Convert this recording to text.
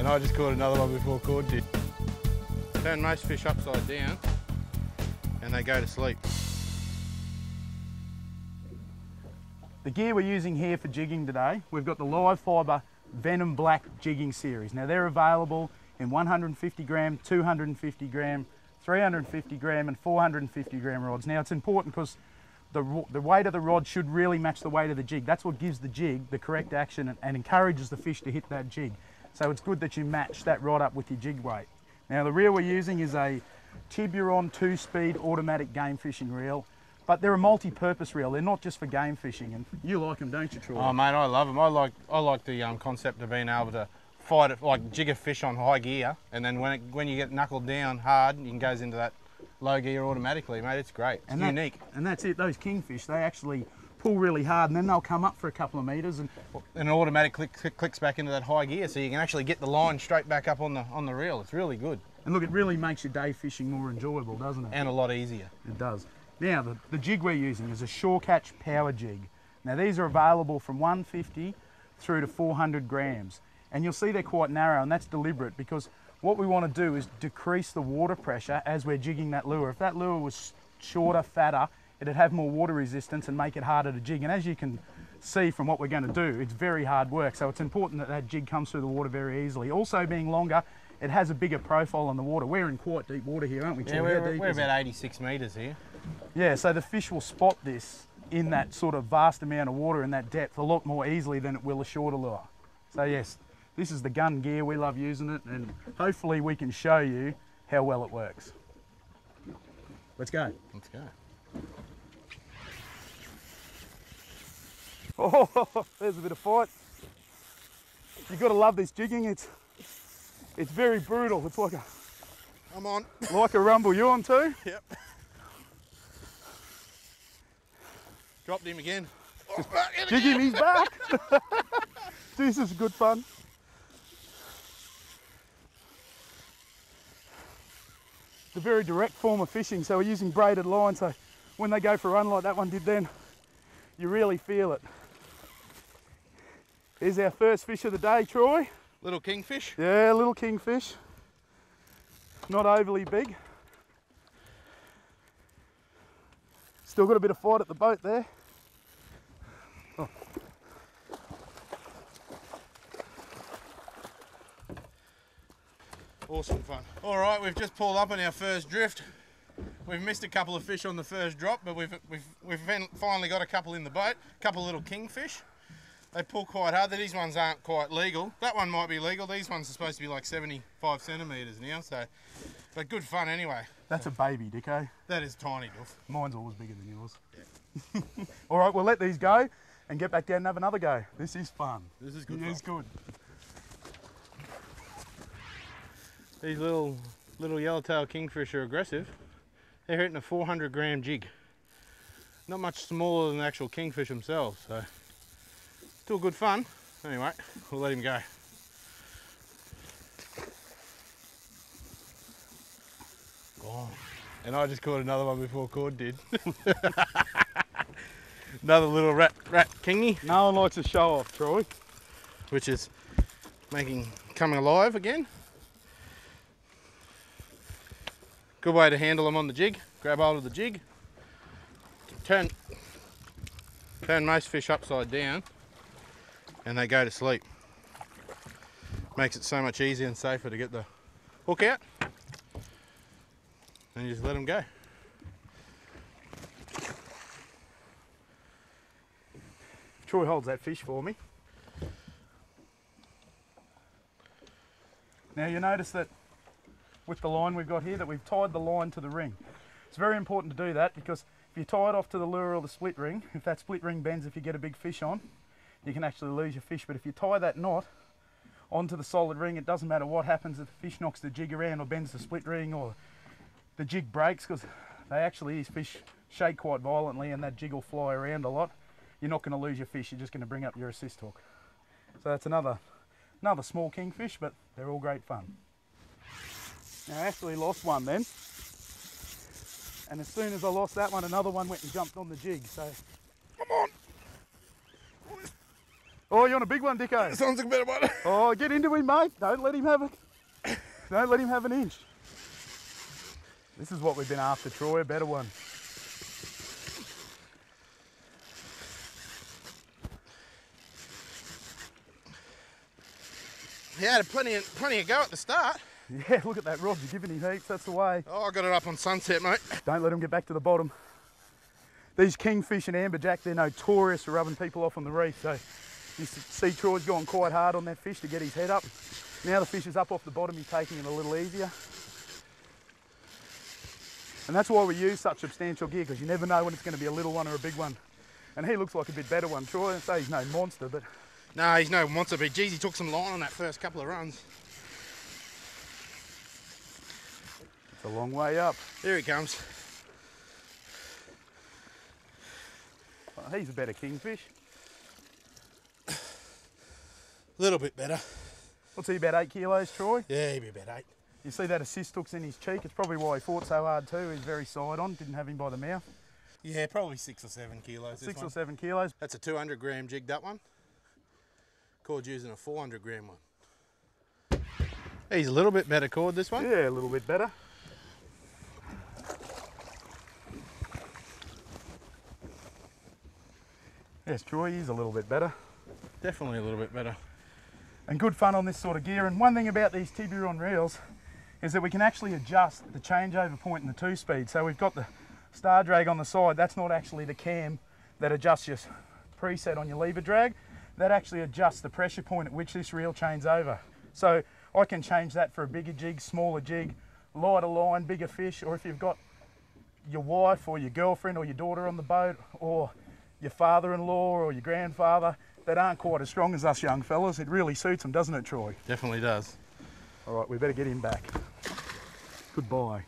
And I just caught another one before Cord did. Turn most fish upside down and they go to sleep. The gear we're using here for jigging today, we've got the live fibre Venom Black jigging series. Now they're available in 150 gram, 250 gram, 350 gram and 450 gram rods. Now it's important because the weight of the rod should really match the weight of the jig. That's what gives the jig the correct action and encourages the fish to hit that jig. So it's good that you match that rod up with your jig weight. Now the reel we're using is a Tiburon 2-speed automatic game fishing reel, but they're a multi-purpose reel. They're not just for game fishing, and you like them, don't you, Troy? Oh mate, I love them. I like the concept of being able to fight it, like jig a fish on high gear, and then when you get knuckled down hard, you can go into that low gear automatically, mate. It's great. It's unique. And that's it. Those Kingfish, they actually pull really hard, and then they'll come up for a couple of metres, and an automatic clicks back into that high gear, so you can actually get the line straight back up on the reel. It's really good. And look, it really makes your day fishing more enjoyable, doesn't it? And a lot easier. It does. Now, the jig we're using is a Shore Catch power jig. Now these are available from 150 through to 400 grams. And you'll see they're quite narrow, and that's deliberate because what we want to do is decrease the water pressure as we're jigging that lure. If that lure was shorter, fatter, it'd have more water resistance and make it harder to jig. And as you can see from what we're going to do, it's very hard work. So it's important that that jig comes through the water very easily. Also being longer, it has a bigger profile on the water. We're in quite deep water here, aren't we? Yeah, we're about 86 metres here. Yeah, so the fish will spot this in that sort of vast amount of water in that depth a lot more easily than it will a shorter lure. So yes, this is the gun gear. We love using it, and hopefully we can show you how well it works. Let's go. Let's go. Oh, there's a bit of fight. You've got to love this jigging. It's very brutal. It's like I'm on. Like a rumble. You on too? Yep. Dropped him again. Jig him, he's back. This is good fun. It's a very direct form of fishing, so we're using braided line, so when they go for a run like that one did then, you really feel it. Here's our first fish of the day, Troy. Little kingfish? Yeah, little kingfish. Not overly big. Still got a bit of fight at the boat there. Oh. Awesome fun. All right, we've just pulled up on our first drift. We've missed a couple of fish on the first drop, but we've finally got a couple in the boat. A couple of little kingfish. They pull quite hard. These ones aren't quite legal. That one might be legal. These ones are supposed to be like 75 centimetres now, so, but good fun anyway. That's a baby, Dicko. That is tiny, Duff. Mine's always bigger than yours. Yeah. All right, we'll let these go and get back down and have another go. This is fun. This is good fun. It is good. These little yellowtail kingfish are aggressive. They're hitting a 400 gram jig. Not much smaller than the actual kingfish themselves, so still good fun. Anyway, we'll let him go. Gone. And I just caught another one before Cord did. Another little rat kingy. No one likes a show off, Troy. Which is coming alive again. Good way to handle them on the jig. Grab hold of the jig. Turn most fish upside down and they go to sleep. Makes it so much easier and safer to get the hook out. And you just let them go. Troy holds that fish for me. Now you notice that with the line we've got here, that we've tied the line to the ring. It's very important to do that because if you tie it off to the lure or the split ring, if that split ring bends, if you get a big fish on, you can actually lose your fish. But if you tie that knot onto the solid ring, it doesn't matter what happens if the fish knocks the jig around or bends the split ring or the jig breaks, because these fish shake quite violently and that jig will fly around a lot. You're not going to lose your fish, you're just going to bring up your assist hook. So that's another small kingfish, but they're all great fun. Now I actually lost one then, and as soon as I lost that one, another one went and jumped on the jig. So come on, Oh, you want a big one, Dicko? Sounds like a better one. Oh, get into him, mate. Don't let him have it. Don't let him have an inch. This is what we've been after, Troy, a better one. He had plenty of go at the start. Yeah, look at that rod. You're giving him heaps. That's the way. Oh, I got it up on sunset, mate. Don't let him get back to the bottom. These kingfish and amberjack, they're notorious for rubbing people off on the reef. So you see Troy's gone quite hard on that fish to get his head up. Now the fish is up off the bottom, he's taking it a little easier. And that's why we use such substantial gear, because you never know when it's going to be a little one or a big one. And he looks like a bit better one, Troy. I'd say he's no monster, but... No, he's no monster, but geez, he took some line on that first couple of runs. It's a long way up. Here he comes. Oh, he's a better kingfish. A little bit better. What's he, about 8 kilos, Troy? Yeah, he'd be about 8. You see that assist hook's in his cheek? It's probably why he fought so hard too. He's very side on, didn't have him by the mouth. Yeah, probably 6 or 7 kilos. 6 or 7 kilos. That's a 200 gram jig, that one. Cord's using a 400 gram one. He's a little bit better cord, this one. Yeah, a little bit better. Yes, Troy, he's a little bit better. Definitely a little bit better. And good fun on this sort of gear. And one thing about these Tiburon reels is that we can actually adjust the changeover point in the 2-speed. So we've got the star drag on the side. That's not actually the cam that adjusts your preset on your lever drag. That actually adjusts the pressure point at which this reel chains over. So I can change that for a bigger jig, smaller jig, lighter line, bigger fish, or if you've got your wife or your girlfriend or your daughter on the boat, or your father-in-law or your grandfather that aren't quite as strong as us young fellas, it really suits them, doesn't it, Troy? Definitely does. All right, we better get him back. Goodbye.